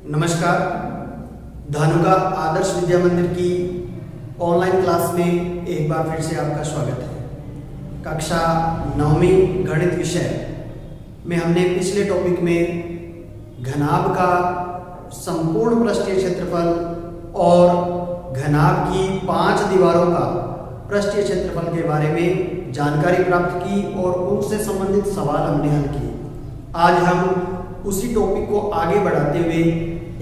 नमस्कार। धानुका आदर्श विद्या मंदिर की ऑनलाइन क्लास में एक बार फिर से आपका स्वागत है। कक्षा 9वीं गणित विषय में हमने पिछले टॉपिक में घनाभ का संपूर्ण पृष्ठीय क्षेत्रफल और घनाभ की 5 दीवारों का पृष्ठीय क्षेत्रफल के बारे में जानकारी प्राप्त की और उनसे संबंधित सवाल हमने हल किए। आज हम उसी टॉपिक को आगे बढ़ाते हुए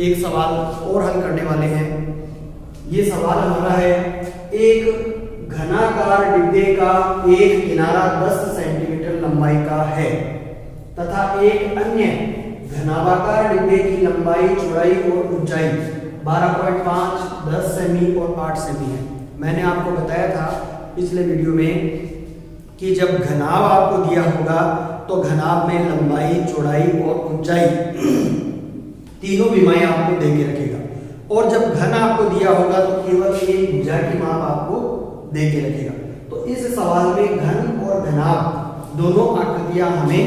एक सवाल और हल करने वाले हैं। ये सवाल हमारा है, एक घनाकार डिब्बे का एक किनारा 10 सेंटीमीटर लंबाई का है तथा एक अन्य घनाभाकार डिब्बे की लंबाई, चौड़ाई और ऊंचाई 12.5, 10 सेमी और 8 सेमी है। मैंने आपको बताया था पिछले वीडियो में कि जब घनाभ आपको दिया होगा तो घनाभ में लंबाई, चौड़ाई और ऊंचाई तीनों विमाएं आपको दे के रखेगा और जब घन आपको दिया होगा तो केवल एक भुजा की माप आपको दे के रखेगा। तो इस सवाल में घन और घनाभ दोनों आकृतियां हमें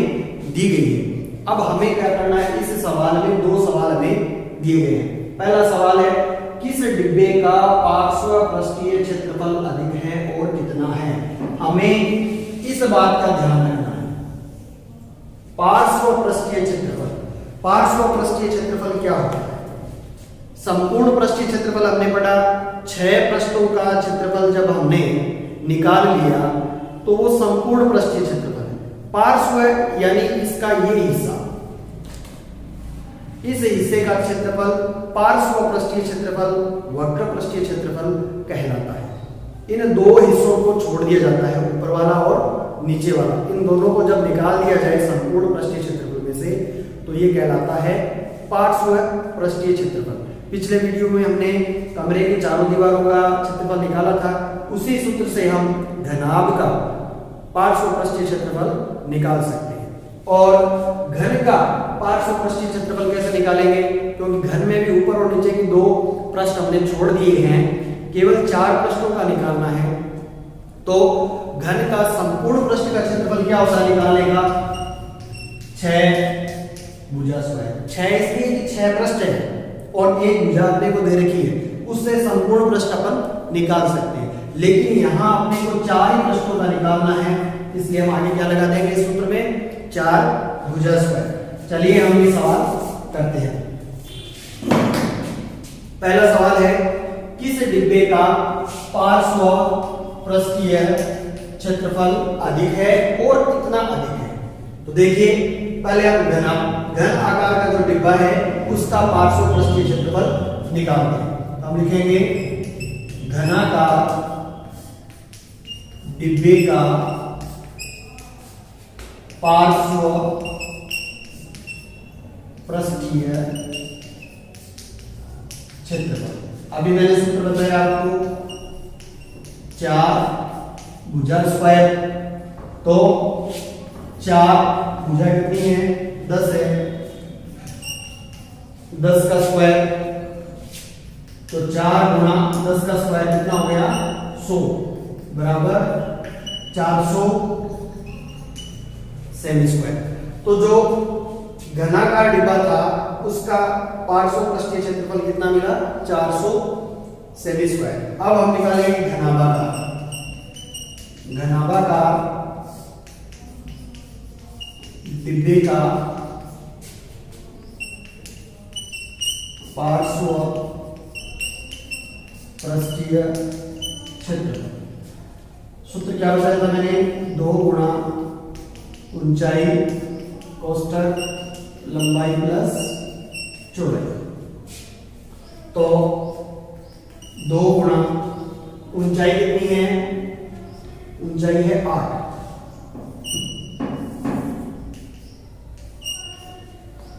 दी गई है। अब हमें क्या करना है, इस सवाल में 2 सवाल हमें दिए गए हैं। पहला सवाल है, किस डिब्बे का पार्श्व पृष्ठीय क्षेत्रफल अधिक है और कितना है। हमें इस बात का ध्यान रखना है। पार्श्व पृष्ठीय क्षेत्रफल, पार्श्व पृष्ठीय क्षेत्रफल क्या होता है? संपूर्ण पृष्ठीय क्षेत्रफल हमने पढ़ा, 6 पृष्ठों का क्षेत्रफल जब हमने निकाल लिया तो वो संपूर्ण पृष्ठीय क्षेत्रफल है। पार्श्व यानी इसका ये हिस्सा, इस हिस्से का क्षेत्रफल पार्श्व पृष्ठीय क्षेत्रफल, वक्र पृष्ठीय क्षेत्रफल कहलाता है। इन 2 हिस्सों को छोड़ दिया जाता है, ऊपर वाला और नीचे वाला। इन दोनों को जब निकाल दिया जाए संपूर्ण पृष्ठीय क्षेत्रफल में से तो ये कहलाता है पार्श्व पृष्ठीय क्षेत्रफल। पिछले वीडियो में हमने कमरे की चारों दीवारों का क्षेत्रफल निकाला था, उसी सूत्र से हम घनाभ का पार्श्व पृष्ठीय क्षेत्रफल निकाल सकते हैं। और घन का पार्श्व पृष्ठीय क्षेत्रफल कैसे निकालेंगे, क्योंकि घन में भी ऊपर और नीचे की 2 पृष्ठ हमने छोड़ दिए हैं, केवल 4 पृष्ठों का निकालना है। तो घन का संपूर्ण पृष्ठ का क्षेत्रफल क्या होता है निकालने का, 6 भुजा स्क्वायर। 6 इसलिए कि 6 पृष्ठ है और एक भुजा अपने को दे रखी है, उससे संपूर्ण पृष्ठ अपन निकाल सकते हैं। लेकिन यहाँ अपने को 4 ही पृष्ठों का निकालना है, इसलिए हम आगे क्या लगा देंगे इस सूत्र में, 4 भुजा स्क्वायर। चलिए हम ये सवाल करते हैं। पहला सवाल है, किस डिब्बे का पार्श्व पृष्ठीय क्षेत्रफल अधिक है और कितना अधिक है। तो देखिए, पहले हम घन आकार का जो डिब्बा है उसका पार्श्व पृष्ठीय क्षेत्रफल निकालते हैं। हम लिखेंगे घनाकार डिब्बे का पार्श्व पृष्ठीय क्षेत्रफल। अभी मैंने सूत्र बताया आपको, 4 भुजा स्क्वायर। तो 4 भुजा कितनी है, 10 है, 10 का स्क्वायर, तो 4 गुना 10 का स्क्वायर कितना हो गया, 100 बराबर 400 सेमी स्क्वायर। तो जो घनाकार डिब्बा था उसका पार्श्व पृष्ठीय क्षेत्रफल कितना मिला, 400 सेमी स्क्वायर। अब हम निकालेंगे घनाभाकार। घनाभाकार डिब्बे का पार्श्व पृष्ठीय क्षेत्रफल। सूत्र क्या बताया था मैंने, 2 गुणा ऊंचाई कोष्ठक लंबाई प्लस चौड़ाई। तो 2 गुणा ऊंचाई कितनी है, ऊंचाई है 8,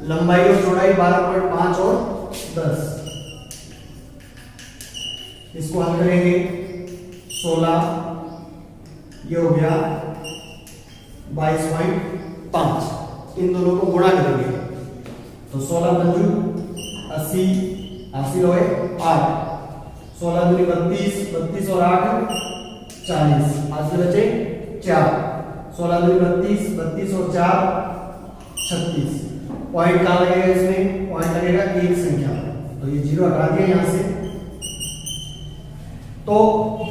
लंबाई और चौड़ाई 12.5 और 10। इसको हल करेंगे, 16 ये हो गया 22.5। इन दोनों को गुणा करेंगे तो 16 पंजू 80, 80 होए 8, 16 दूनी 32, 32 और 8 40, आज में बचे 4, 16 दूनी 32, 32 और 4 36। पॉइंट कहाँ लगेगा इसमें? पॉइंट लगेगा एक संख्या, तो ये 0 हटा दिया यहां से। तो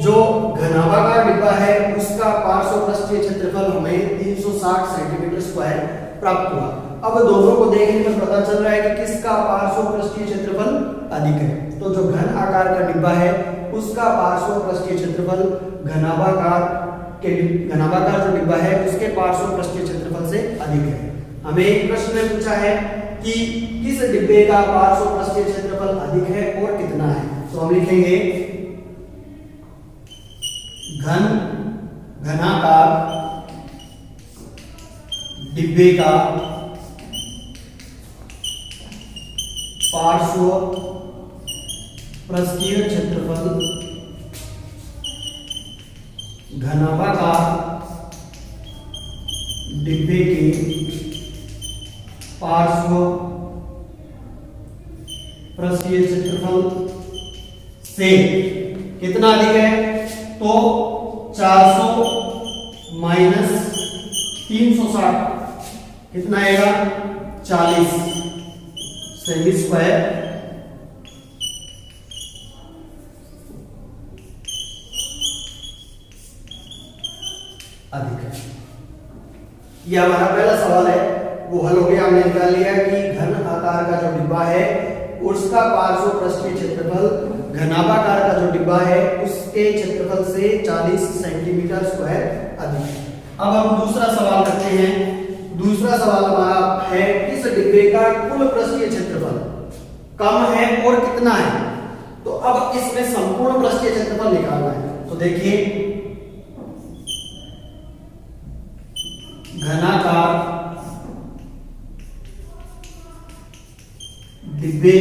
जो घनाभागार डिब्बा है उसका पार्श्वपृष्ठीय क्षेत्रफल हमें 360 सेंटीमीटर स्क्वायर प्राप्त हुआ। अब दोनों को देखने पर पता चल रहा है कि किसका पार्श्वपृष्ठीय क्षेत्रफल अधिक है। तो जो घन आकार का डिब्बा है उसका पार्श्वपृष्ठीय क्षेत्रफल घनाभागार जो डिब्बा है उसके पार्श्वपृष्ठीय क्षेत्रफल से अधिक है। हमें एक प्रश्न में पूछा है कि किस डिब्बे का पार्श्वपृष्ठीय क्षेत्रफल अधिक है और कितना है। तो हम लिखेंगे घनाकार डिब्बे का पार्श्वपृष्ठीय क्षेत्रफल घनाभागार डिब्बे के पार्श्वपृष्ठीय क्षेत्रफल से कितना अधिक है? तो 400 माइनस 360 कितना आएगा? 40 सेमी स्क्वायर अधिक है। यह हमारा पहला सवाल है, वो हल हो गया। हमने निकाल लिया कि घन आकार का जो डिब्बा है उसका पार्श्वपृष्ठीय क्षेत्रफल घनाभागार का जो डिब्बा है उसके क्षेत्रफल से 40 सेंटीमीटर स्क्वायर अधिक है। अब हम दूसरा सवाल करते हैं। दूसरा सवाल हमारा है किस डिब्बे का कुल पृष्ठीय क्षेत्रफल कम है और कितना है। तो अब इसमें संपूर्ण पृष्ठीय क्षेत्रफल निकालना है। तो देखिए घनाकार डिब्बे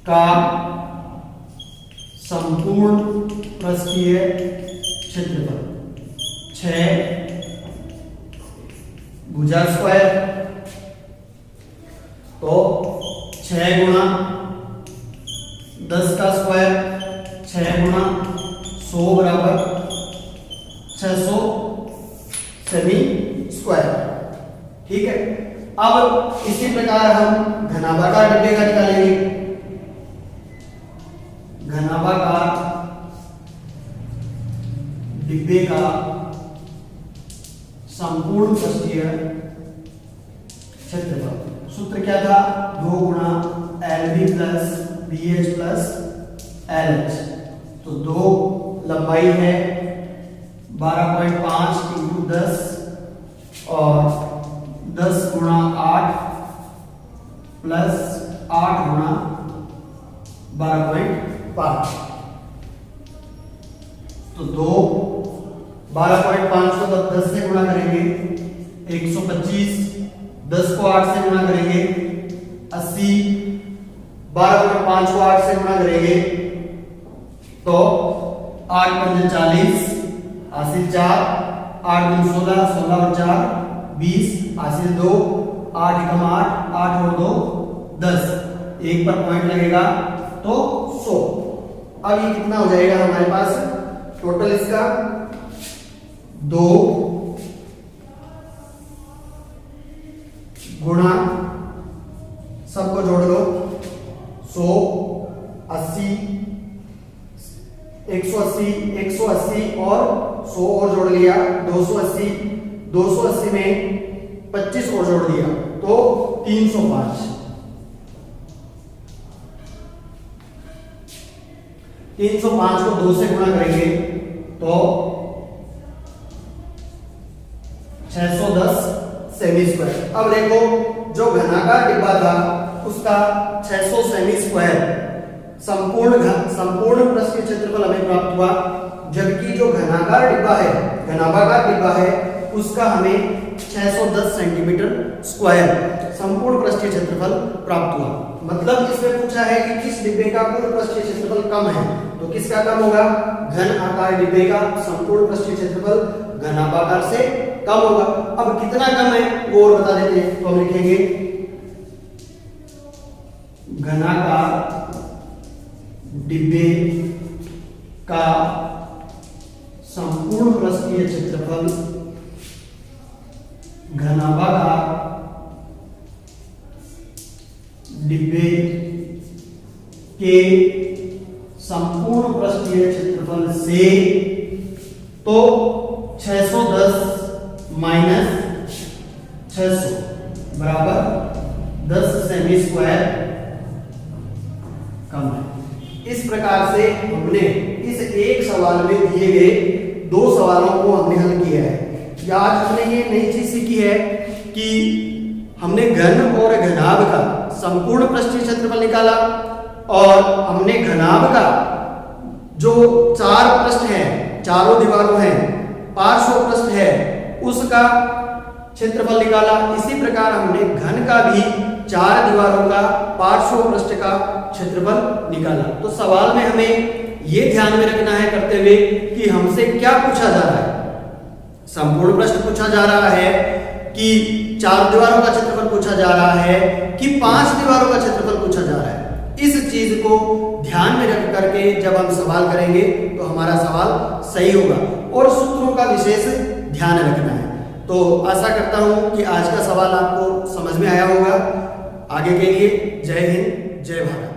का संपूर्ण पृष्ठीय क्षेत्रफल 6 भुजा स्क्वायर, तो 6 गुणा 10 का स्क्वायर 6 गुणा 100 बराबर 600 सेमी स्क्वायर। ठीक है। अब इसी प्रकार हम घनाभागार डिब्बे का निकालेंगे। घनाभागार डिब्बे का संपूर्ण पृष्ठीय क्षेत्रफल सूत्र क्या था? 2 गुणा LB plus BH plus LH। तो 2 लंबाई है 12.5 इंटू 10 और 10 गुणा 8 प्लस 8 गुणा 12.5। तो 2 12.5 को 10 से गुणा करेंगे 125, 10 को 8 से गुणा करेंगे 80, 12.5 को 8 से गुणा करेंगे तो 8 पंजे 40, हासिल 4, 8 गुण 16, 16 और 4 20, हासिल 2, 8 एकम 8, 8 और 2 10, एक पर पॉइंट लगेगा तो 100। अब ये कितना हो जाएगा हमारे पास टोटल इसका? 2 गुणा सबको जोड़ लो 100, 80, 180, 180 और 100 और जोड़ लिया 280, 280 में 25 और जोड़ दिया तो 305। 305 को 2 से गुणा करेंगे तो 610 सेमी स्क्वायर। अब देखो जो घनाकार डिब्बा था उसका 600 सेमी स्क्वायर संपूर्ण पृष्ठीय क्षेत्रफल हमें प्राप्त हुआ, जबकि जो घनाकार डिब्बा है घनाभागार डिब्बा है उसका हमें 610 सेंटीमीटर स्क्वायर संपूर्ण पृष्ठीय क्षेत्रफल प्राप्त हुआ। मतलब इसमें पूछा है कि किस डिब्बे का कुल पृष्ठीय क्षेत्रफल कम है। तो किसका कम होगा? घन आकार डिब्बे का संपूर्ण पृष्ठीय क्षेत्रफल घनाभागार से कम होगा। अब कितना कम है वो और बता देते हैं। तो हम लिखेंगे घनाकार डिब्बे का संपूर्ण पृष्ठीय क्षेत्रफल घनाभागार डिब्बे के संपूर्ण पृष्ठीय क्षेत्रफल से, तो 610 माइनस 600 बराबर 10 सेमी स्क्वायर कम है। इस प्रकार से हमने इस एक सवाल में दिए गए दो सवालों को हमने हल किया है। या आज हमने ये नई चीज सीखी है कि हमने घन और घनाभ का संपूर्ण पृष्ठीय क्षेत्रफल निकाला और हमने घनाभ का जो चार पृष्ठ है, चारों दीवारों हैं, पार्श्व पृष्ठ है, उसका क्षेत्रफल निकाला। इसी प्रकार हमने घन का भी चार दीवारों का पार्श्व पृष्ठ का क्षेत्रफल निकाला। तो सवाल में हमें यह ध्यान में रखना है करते हुए कि हमसे क्या पूछा जा रहा है। संपूर्ण पृष्ठ पूछा जा रहा है कि चार दीवारों का क्षेत्रफल पूछा जा रहा है कि पांच दीवारों का क्षेत्रफल पूछा जा रहा है। इस चीज को ध्यान में रख करके जब हम सवाल करेंगे तो हमारा सवाल सही होगा और सूत्रों का विशेष ध्यान रखना है। तो आशा करता हूं कि आज का सवाल आपको समझ में आया होगा। आगे के लिए जय हिंद, जय भारत।